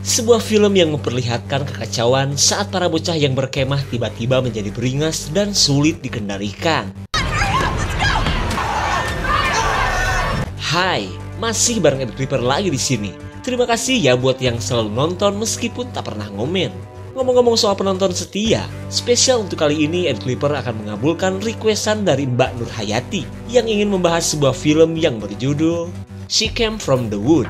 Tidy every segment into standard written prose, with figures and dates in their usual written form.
Sebuah film yang memperlihatkan kekacauan saat para bocah yang berkemah tiba-tiba menjadi beringas dan sulit dikendalikan. Hai, masih bareng Ed Clipper lagi di sini. Terima kasih ya buat yang selalu nonton meskipun tak pernah ngomen. Ngomong-ngomong soal penonton setia, spesial untuk kali ini Ed Clipper akan mengabulkan requestan dari Mbak Nur Hayati yang ingin membahas sebuah film yang berjudul She Came From The Wood.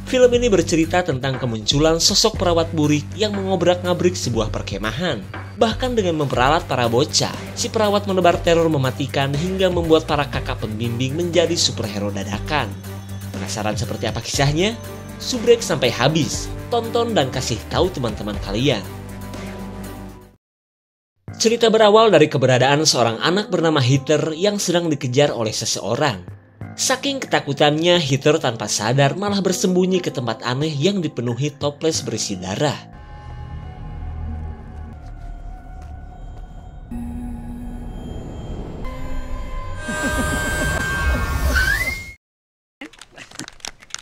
Film ini bercerita tentang kemunculan sosok perawat burik yang mengobrak-ngabrik sebuah perkemahan. Bahkan dengan memperalat para bocah, si perawat menebar teror mematikan hingga membuat para kakak pembimbing menjadi superhero dadakan. Penasaran seperti apa kisahnya? Subrek sampai habis, tonton dan kasih tahu teman-teman kalian. Cerita berawal dari keberadaan seorang anak bernama Heather yang sedang dikejar oleh seseorang. Saking ketakutannya, Heather tanpa sadar malah bersembunyi ke tempat aneh yang dipenuhi toples berisi darah.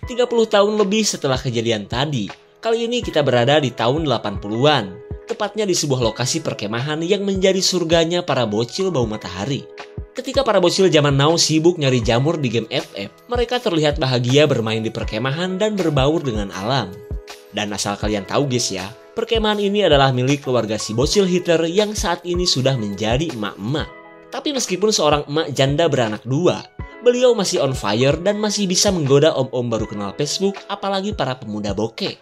"30 tahun lebih setelah kejadian tadi, kali ini kita berada di tahun 80-an, tepatnya di sebuah lokasi perkemahan yang menjadi surganya para bocil bau matahari. Ketika para bocil zaman now sibuk nyari jamur di game FF, mereka terlihat bahagia bermain di perkemahan dan berbaur dengan alam. Dan asal kalian tahu guys ya, perkemahan ini adalah milik keluarga si bocil Heather yang saat ini sudah menjadi emak-emak. Tapi meskipun seorang emak janda beranak dua, beliau masih on fire dan masih bisa menggoda om-om baru kenal Facebook, apalagi para pemuda bokeh.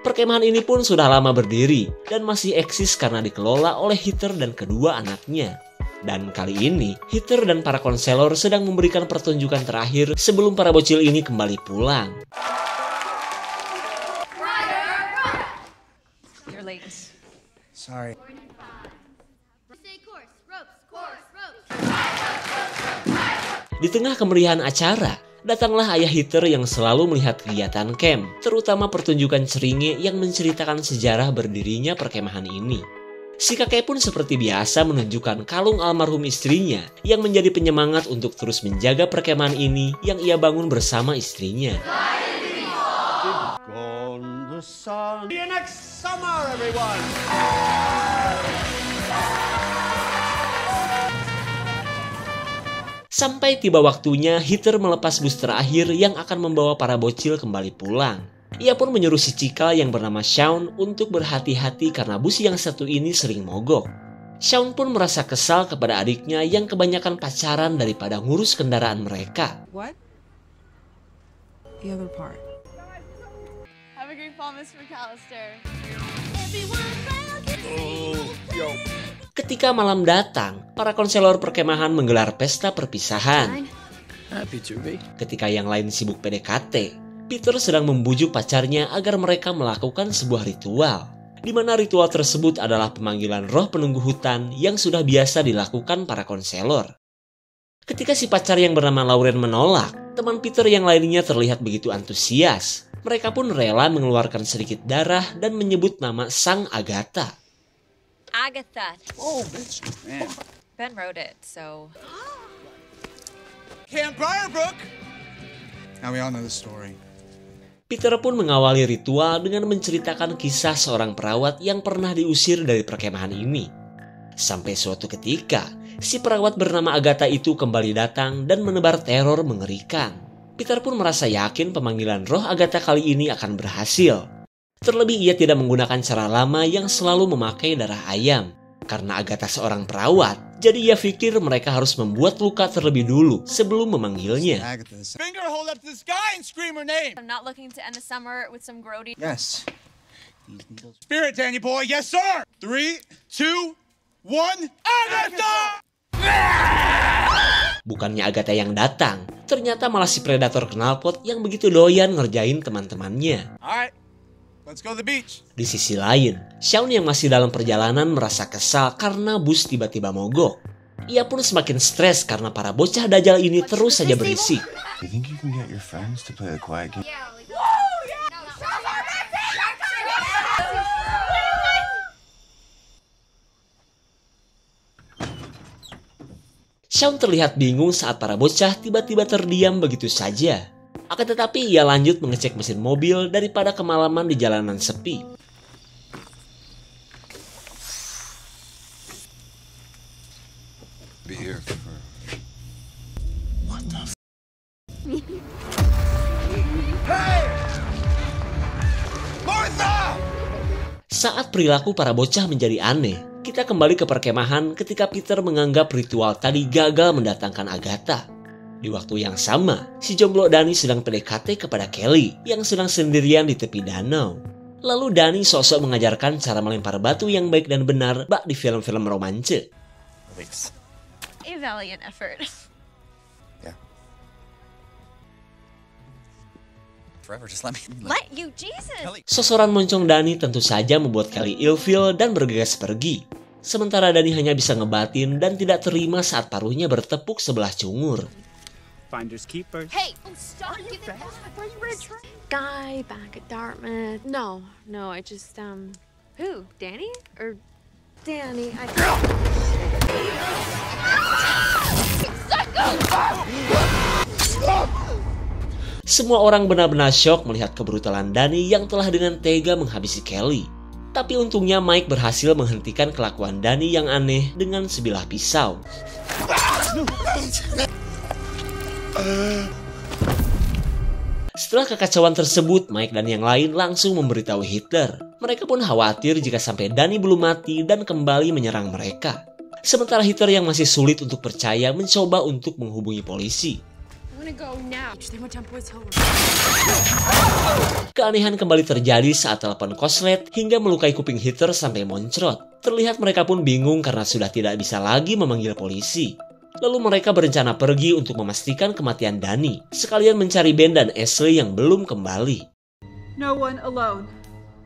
Perkemahan ini pun sudah lama berdiri dan masih eksis karena dikelola oleh Heather dan kedua anaknya. Dan kali ini, Heather dan para konselor sedang memberikan pertunjukan terakhir sebelum para bocil ini kembali pulang. You're late. Sorry. Di tengah kemeriahan acara, datanglah ayah Heather yang selalu melihat kegiatan camp, terutama pertunjukan seringe yang menceritakan sejarah berdirinya perkemahan ini. Si kakek pun seperti biasa menunjukkan kalung almarhum istrinya yang menjadi penyemangat untuk terus menjaga perkemahan ini yang ia bangun bersama istrinya. See you next summer, everyone. Sampai tiba waktunya, Heather melepas bus terakhir yang akan membawa para bocil kembali pulang. Ia pun menyuruh si cikal yang bernama Shaun untuk berhati-hati karena bus yang satu ini sering mogok. Shaun pun merasa kesal kepada adiknya yang kebanyakan pacaran daripada ngurus kendaraan mereka. What? The other part. Have a great fall, Mr. McAllister. Ketika malam datang, para konselor perkemahan menggelar pesta perpisahan. Ketika yang lain sibuk PDKT, Peter sedang membujuk pacarnya agar mereka melakukan sebuah ritual, di mana ritual tersebut adalah pemanggilan roh penunggu hutan yang sudah biasa dilakukan para konselor. Ketika si pacar yang bernama Lauren menolak, teman Peter yang lainnya terlihat begitu antusias. Mereka pun rela mengeluarkan sedikit darah dan menyebut nama sang Agatha. Agatha. Oh, man. Ben wrote it, so... Camp Briarbrook. Now we all know the story. Peter pun mengawali ritual dengan menceritakan kisah seorang perawat yang pernah diusir dari perkemahan ini. Sampai suatu ketika, si perawat bernama Agatha itu kembali datang dan menebar teror mengerikan. Peter pun merasa yakin pemanggilan roh Agatha kali ini akan berhasil. Terlebih ia tidak menggunakan cara lama yang selalu memakai darah ayam. Karena Agatha seorang perawat, jadi ia pikir mereka harus membuat luka terlebih dulu sebelum memanggilnya. Finger hold up to the sky and scream her name. I'm not looking to end the summer with some grody. Yes. Spirit, Danny boy. Yes, sir. 3, 2, 1. Agatha! Bukannya Agatha yang datang, ternyata malah si predator knalpot yang begitu doyan ngerjain teman-temannya. Alright, let's go to the beach. Di sisi lain, Shaun yang masih dalam perjalanan merasa kesal karena bus tiba-tiba mogok. Ia pun semakin stres karena para bocah dajal ini terus saja berisik. You think you can get your friends to play a quiet game? Shaun terlihat bingung saat para bocah tiba-tiba terdiam begitu saja. Akan tetapi ia lanjut mengecek mesin mobil daripada kemalaman di jalanan sepi. Be here for... What the f... Hey! Martha! Saat perilaku para bocah menjadi aneh, kita kembali ke perkemahan ketika Peter menganggap ritual tadi gagal mendatangkan Agatha. Di waktu yang sama, si jomblo Danny sedang PDKT kepada Kelly yang sedang sendirian di tepi danau. Lalu Danny sok-sok mengajarkan cara melempar batu yang baik dan benar bak di film-film romanse. A valiant effort. Yeah. Forever, just let me... Let you, Jesus. Sosoran moncong Danny tentu saja membuat Kelly ilfeel dan bergegas pergi. Sementara Danny hanya bisa ngebatin dan tidak terima saat paruhnya bertepuk sebelah cungur. Finders keepers. Hey, stop giving that. Guy back at Dartmouth. No, I just, who? Danny? Or Danny? Semua orang benar-benar syok melihat kebrutalan Danny yang telah dengan tega menghabisi Kelly. Tapi untungnya Mike berhasil menghentikan kelakuan Danny yang aneh dengan sebilah pisau. Setelah kekacauan tersebut, Mike dan yang lain langsung memberitahu Hitler. Mereka pun khawatir jika sampai Danny belum mati dan kembali menyerang mereka. Sementara Hitler yang masih sulit untuk percaya mencoba untuk menghubungi polisi. Keanehan kembali terjadi saat telepon koslet hingga melukai kuping Hitler sampai moncrot. Terlihat mereka pun bingung karena sudah tidak bisa lagi memanggil polisi. Lalu mereka berencana pergi untuk memastikan kematian Danny, sekalian mencari Ben dan Ashley yang belum kembali. No one alone.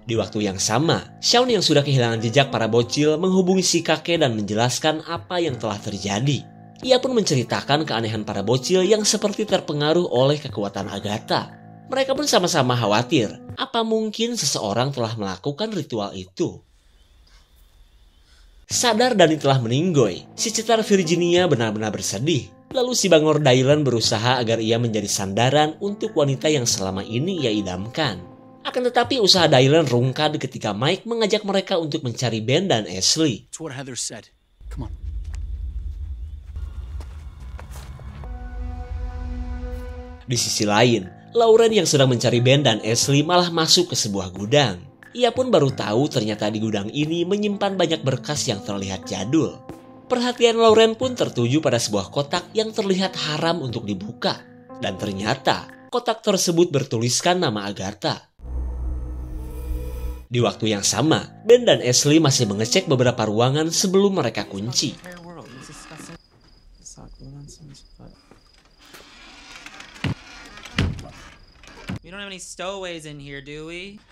Di waktu yang sama, Shaun yang sudah kehilangan jejak para bocil menghubungi si kakek dan menjelaskan apa yang telah terjadi. Ia pun menceritakan keanehan para bocil yang seperti terpengaruh oleh kekuatan Agatha. Mereka pun sama-sama khawatir, apa mungkin seseorang telah melakukan ritual itu. Sadar Danny telah meninggoy, si cetar Virginia benar-benar bersedih. Lalu si bangor Dylan berusaha agar ia menjadi sandaran untuk wanita yang selama ini ia idamkan. Akan tetapi usaha Dylan rungkad ketika Mike mengajak mereka untuk mencari Ben dan Ashley. It's what Heather said. Come on. Di sisi lain, Lauren yang sedang mencari Ben dan Ashley malah masuk ke sebuah gudang. Ia pun baru tahu ternyata di gudang ini menyimpan banyak berkas yang terlihat jadul. Perhatian Lauren pun tertuju pada sebuah kotak yang terlihat haram untuk dibuka. Dan ternyata kotak tersebut bertuliskan nama Agatha. Di waktu yang sama, Ben dan Ashley masih mengecek beberapa ruangan sebelum mereka kunci. We don't have any stowaways in here, do we?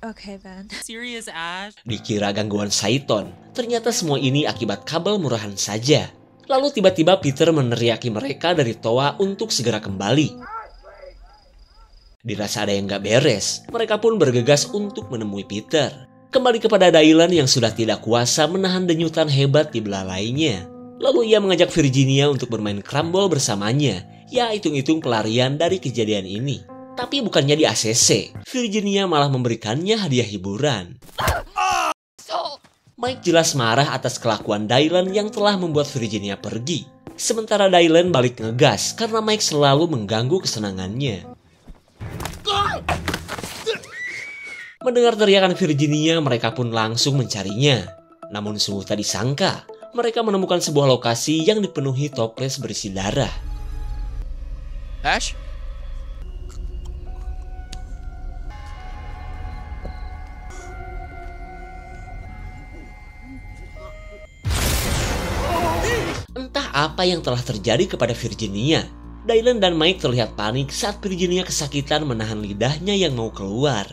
Okay, Ben. Serious, Ash? Dikira gangguan Saiton, ternyata semua ini akibat kabel murahan saja. Lalu tiba-tiba Peter meneriaki mereka dari toa untuk segera kembali. Dirasa ada yang gak beres, mereka pun bergegas untuk menemui Peter. Kembali kepada Dylan yang sudah tidak kuasa menahan denyutan hebat di belalainya. Lalu ia mengajak Virginia untuk bermain crumble bersamanya. Ya hitung-hitung pelarian dari kejadian ini. Tapi bukannya di ACC, Virginia malah memberikannya hadiah hiburan. Mike jelas marah atas kelakuan Dylan yang telah membuat Virginia pergi. Sementara Dylan balik ngegas karena Mike selalu mengganggu kesenangannya. Mendengar teriakan Virginia, mereka pun langsung mencarinya. Namun sungguh tak disangka, mereka menemukan sebuah lokasi yang dipenuhi toples berisi darah. Ash? Entah apa yang telah terjadi kepada Virginia. Dylan dan Mike terlihat panik saat Virginia kesakitan menahan lidahnya yang mau keluar.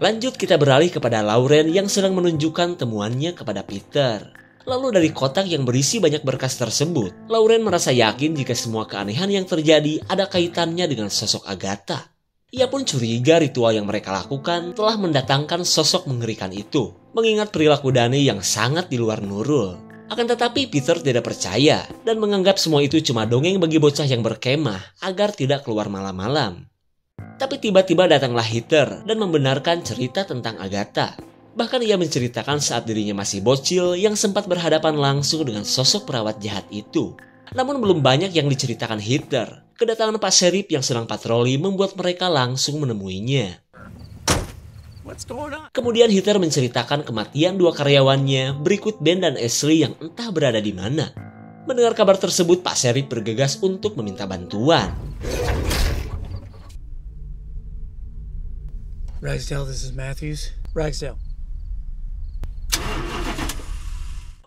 Lanjut kita beralih kepada Lauren yang sedang menunjukkan temuannya kepada Peter. Lalu dari kotak yang berisi banyak berkas tersebut, Lauren merasa yakin jika semua keanehan yang terjadi ada kaitannya dengan sosok Agatha. Ia pun curiga ritual yang mereka lakukan telah mendatangkan sosok mengerikan itu, mengingat perilaku Danny yang sangat di luar nurul. Akan tetapi Peter tidak percaya dan menganggap semua itu cuma dongeng bagi bocah yang berkemah agar tidak keluar malam-malam. Tapi tiba-tiba datanglah Heather dan membenarkan cerita tentang Agatha. Bahkan ia menceritakan saat dirinya masih bocil yang sempat berhadapan langsung dengan sosok perawat jahat itu. Namun belum banyak yang diceritakan Heather. Kedatangan Pak Sheriff yang sedang patroli membuat mereka langsung menemuinya. Kemudian Heather menceritakan kematian 2 karyawannya berikut Ben dan Ashley yang entah berada di mana. Mendengar kabar tersebut, Pak Sheriff bergegas untuk meminta bantuan. Ragsdale, this is Matthews. Ragsdale.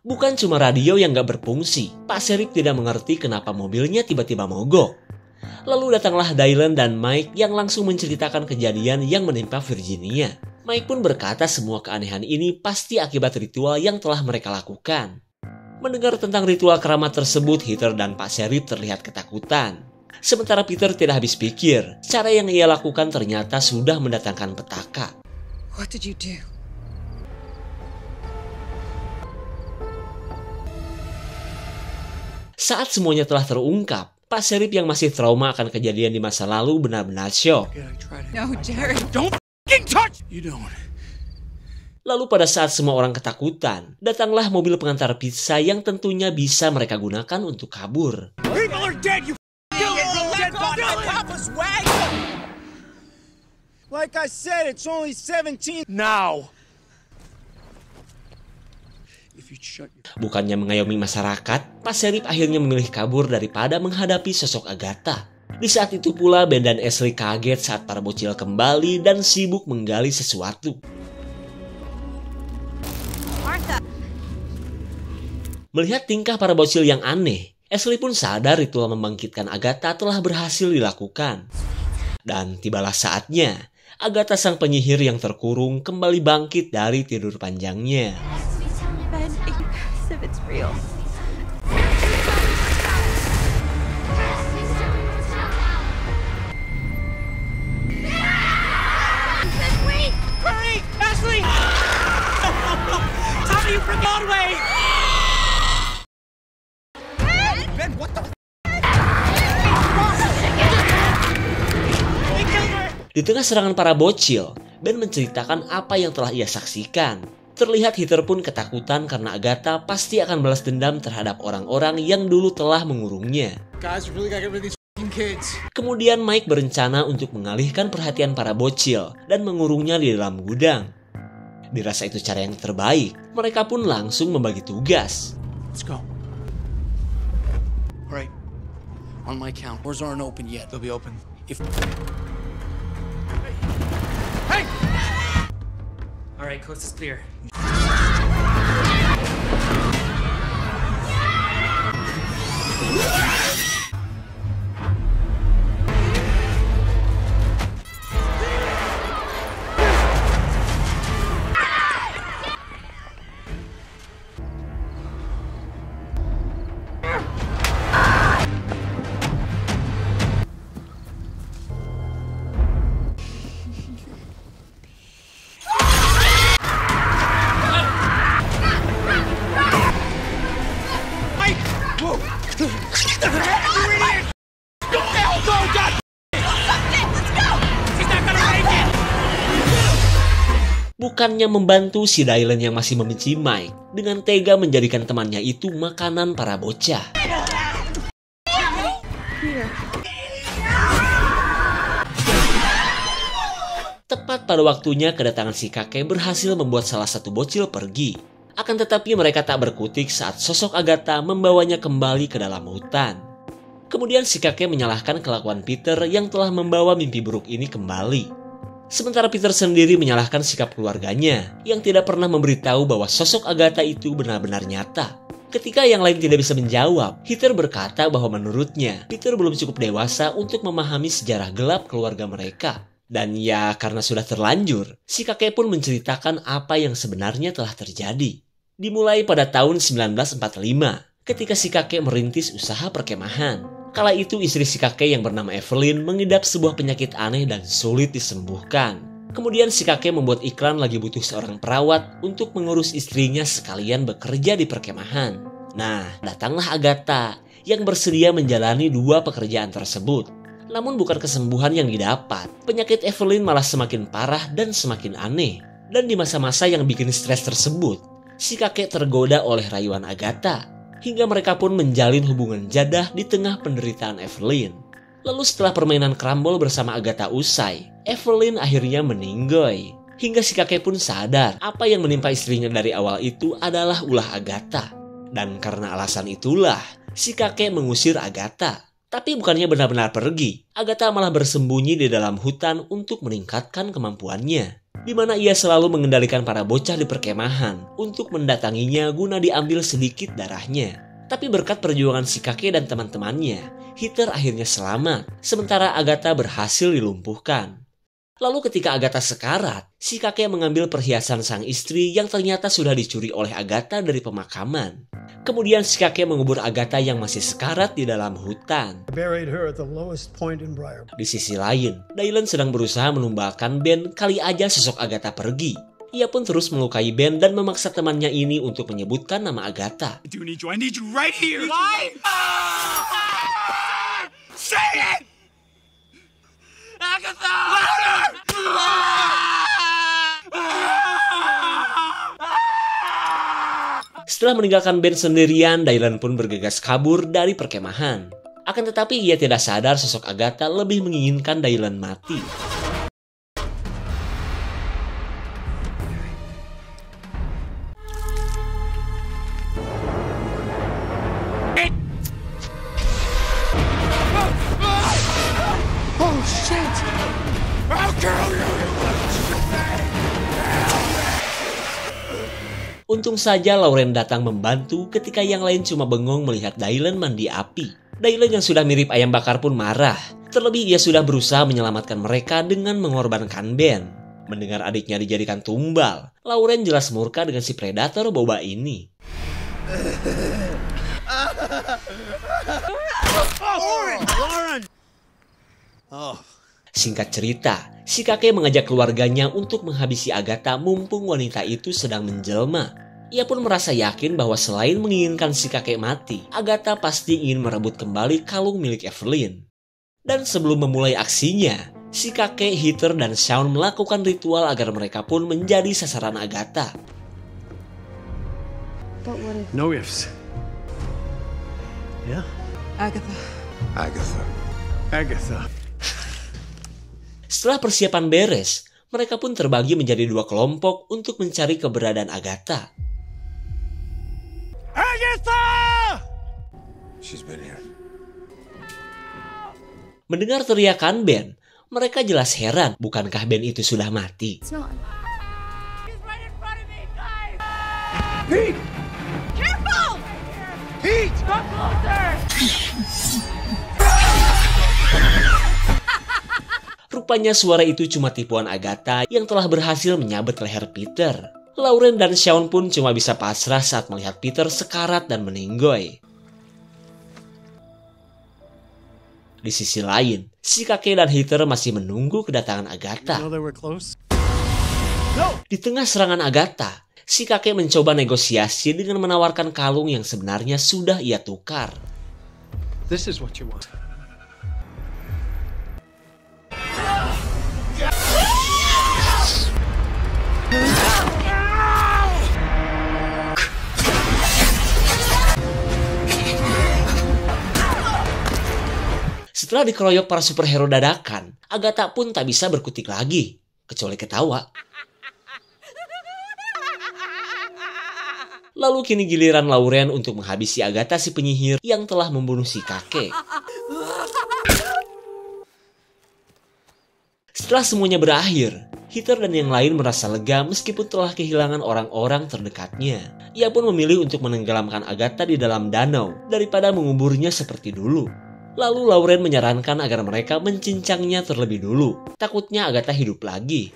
Bukan cuma radio yang gak berfungsi, Pak Sheriff tidak mengerti kenapa mobilnya tiba-tiba mogok. Lalu datanglah Dylan dan Mike yang langsung menceritakan kejadian yang menimpa Virginia. Mike pun berkata semua keanehan ini pasti akibat ritual yang telah mereka lakukan. Mendengar tentang ritual keramat tersebut, Heather dan Pak Sheriff terlihat ketakutan. Sementara Peter tidak habis pikir, cara yang ia lakukan ternyata sudah mendatangkan petaka. What did you do? Saat semuanya telah terungkap, Pak Sheriff yang masih trauma akan kejadian di masa lalu benar-benar syok. No, Jerry. Don't f***ing touch! You don't. Lalu pada saat semua orang ketakutan, datanglah mobil pengantar pizza yang tentunya bisa mereka gunakan untuk kabur. People are dead, you dead body. Papa's wagon! Like I said, it's only 17 Now. Bukannya mengayomi masyarakat, Pak Sheriff akhirnya memilih kabur daripada menghadapi sosok Agatha. Di saat itu pula Ben dan Ashley kaget saat para bocil kembali dan sibuk menggali sesuatu. Martha. Melihat tingkah para bocil yang aneh, Ashley pun sadar ritual membangkitkan Agatha telah berhasil dilakukan. Dan tibalah saatnya, Agatha sang penyihir yang terkurung kembali bangkit dari tidur panjangnya. Ben, if it's real. Wait! Hurry! Ashley! Tommy, you freaking all the way! Ben, what the f***? Di tengah serangan para bocil, Ben menceritakan apa yang telah ia saksikan. Terlihat Heather pun ketakutan karena Agatha pasti akan balas dendam terhadap orang-orang yang dulu telah mengurungnya. Guys, we really gotta get rid of these f***ing kids. Kemudian Mike berencana untuk mengalihkan perhatian para bocil dan mengurungnya di dalam gudang. Dirasa itu cara yang terbaik, mereka pun langsung membagi tugas. Let's go. All right. On my count, doors aren't open yet. They'll be open. If All right, coast is clear. Bukannya membantu, si Dylan yang masih membenci Mike dengan tega menjadikan temannya itu makanan para bocah. Tepat pada waktunya kedatangan si kakek berhasil membuat salah satu bocil pergi. Akan tetapi mereka tak berkutik saat sosok Agatha membawanya kembali ke dalam hutan. Kemudian si kakek menyalahkan kelakuan Peter yang telah membawa mimpi buruk ini kembali. Sementara Peter sendiri menyalahkan sikap keluarganya yang tidak pernah memberitahu bahwa sosok Agatha itu benar-benar nyata. Ketika yang lain tidak bisa menjawab, Heather berkata bahwa menurutnya Peter belum cukup dewasa untuk memahami sejarah gelap keluarga mereka. Dan ya karena sudah terlanjur, si kakek pun menceritakan apa yang sebenarnya telah terjadi. Dimulai pada tahun 1945, ketika si kakek merintis usaha perkemahan. Kala itu istri si kakek yang bernama Evelyn mengidap sebuah penyakit aneh dan sulit disembuhkan. Kemudian si kakek membuat iklan lagi butuh seorang perawat untuk mengurus istrinya sekalian bekerja di perkemahan. Nah, datanglah Agatha yang bersedia menjalani dua pekerjaan tersebut. Namun bukan kesembuhan yang didapat. Penyakit Evelyn malah semakin parah dan semakin aneh. Dan di masa-masa yang bikin stres tersebut, si kakek tergoda oleh rayuan Agatha. Hingga mereka pun menjalin hubungan jadah di tengah penderitaan Evelyn. Lalu setelah permainan krambol bersama Agatha usai, Evelyn akhirnya meninggoy. Hingga si kakek pun sadar apa yang menimpa istrinya dari awal itu adalah ulah Agatha. Dan karena alasan itulah, si kakek mengusir Agatha. Tapi bukannya benar-benar pergi, Agatha malah bersembunyi di dalam hutan untuk meningkatkan kemampuannya. Di mana ia selalu mengendalikan para bocah di perkemahan untuk mendatanginya guna diambil sedikit darahnya. Tapi berkat perjuangan si kakek dan teman-temannya, Heather akhirnya selamat, sementara Agatha berhasil dilumpuhkan. Lalu ketika Agatha sekarat, si kakek mengambil perhiasan sang istri yang ternyata sudah dicuri oleh Agatha dari pemakaman. Kemudian si kakek mengubur Agatha yang masih sekarat di dalam hutan. Di sisi lain, Dylan sedang berusaha menumbalkan Ben kali aja sosok Agatha pergi. Ia pun terus melukai Ben dan memaksa temannya ini untuk menyebutkan nama Agatha. I need you right here. Live! Say it! Agatha! Louder! Setelah meninggalkan Ben sendirian, Dylan pun bergegas kabur dari perkemahan. Akan tetapi ia tidak sadar sosok Agatha lebih menginginkan Dylan mati. Oh shit! I'll kill you! Untung saja Lauren datang membantu ketika yang lain cuma bengong melihat Dylan mandi api. Dylan yang sudah mirip ayam bakar pun marah. Terlebih ia sudah berusaha menyelamatkan mereka dengan mengorbankan Ben. Mendengar adiknya dijadikan tumbal, Lauren jelas murka dengan si predator boba ini. Lauren! Singkat cerita, si kakek mengajak keluarganya untuk menghabisi Agatha mumpung wanita itu sedang menjelma. Ia pun merasa yakin bahwa selain menginginkan si kakek mati, Agatha pasti ingin merebut kembali kalung milik Evelyn. Dan sebelum memulai aksinya, si kakek, Heather, dan Shawn melakukan ritual agar mereka pun menjadi sasaran Agatha. But what if No ifs. Yeah? Agatha? Agatha. Setelah persiapan beres, mereka pun terbagi menjadi dua kelompok untuk mencari keberadaan Agatha. Agatha! She's been here. Mendengar teriakan Ben, mereka jelas heran, bukankah Ben itu sudah mati? It's not. He's right in front of me, guys! Pete! Careful! Pete! Come closer! Rupanya suara itu cuma tipuan Agatha yang telah berhasil menyabet leher Peter. Lauren dan Shawn pun cuma bisa pasrah saat melihat Peter sekarat dan meninggoy. Di sisi lain, si kakek dan Heather masih menunggu kedatangan Agatha. Know they were close? Di tengah serangan Agatha, si kakek mencoba negosiasi dengan menawarkan kalung yang sebenarnya sudah ia tukar. This is what you want. Setelah dikeroyok para superhero dadakan, Agatha pun tak bisa berkutik lagi, kecuali ketawa. Lalu kini giliran Lauren untuk menghabisi Agatha si penyihir yang telah membunuh si kakek. Setelah semuanya berakhir, Heather dan yang lain merasa lega meskipun telah kehilangan orang-orang terdekatnya. Ia pun memilih untuk menenggelamkan Agatha di dalam danau daripada menguburnya seperti dulu. Lalu Lauren menyarankan agar mereka mencincangnya terlebih dulu. Takutnya Agatha hidup lagi.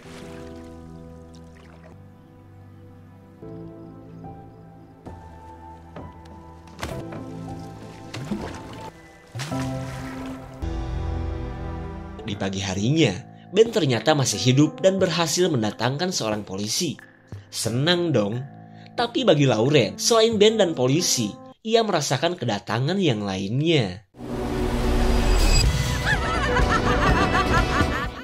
Di pagi harinya, Ben ternyata masih hidup dan berhasil mendatangkan seorang polisi. Senang dong. Tapi bagi Lauren, selain Ben dan polisi, ia merasakan kedatangan yang lainnya.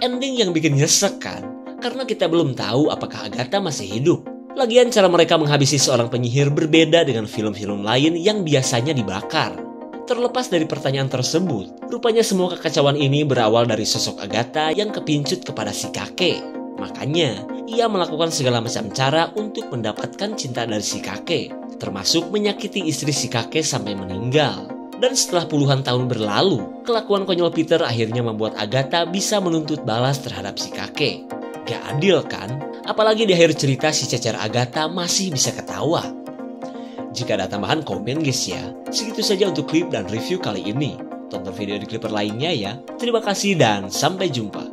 Ending yang bikin nyesek kan? Karena kita belum tahu apakah Agatha masih hidup. Lagian cara mereka menghabisi seorang penyihir berbeda dengan film-film lain yang biasanya dibakar. Terlepas dari pertanyaan tersebut, rupanya semua kekacauan ini berawal dari sosok Agatha yang kepincut kepada si kakek. Makanya, ia melakukan segala macam cara untuk mendapatkan cinta dari si kakek, termasuk menyakiti istri si kakek sampai meninggal. Dan setelah puluhan tahun berlalu, kelakuan konyol Peter akhirnya membuat Agatha bisa menuntut balas terhadap si kakek. Gak adil kan? Apalagi di akhir cerita si cecer Agatha masih bisa ketawa. Jika ada tambahan komen guys ya. Segitu saja untuk klip dan review kali ini. Tonton video di Clipper lainnya ya. Terima kasih dan sampai jumpa.